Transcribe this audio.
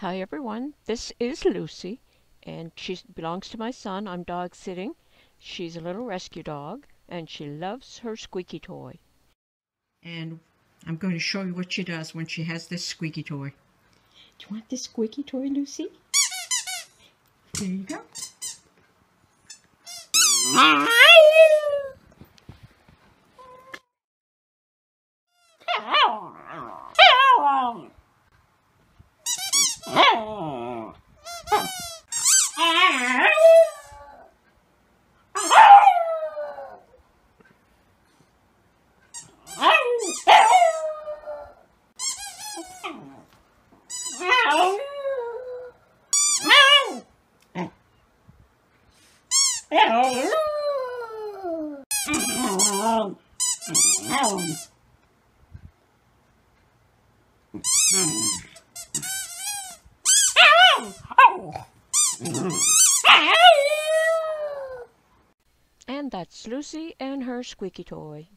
Hi everyone, this is Lucy, and she belongs to my son. I'm dog sitting. She's a little rescue dog, and she loves her squeaky toy. And I'm going to show you what she does when she has this squeaky toy. Do you want this squeaky toy, Lucy? There you go. And that's Lucy and her squeaky toy.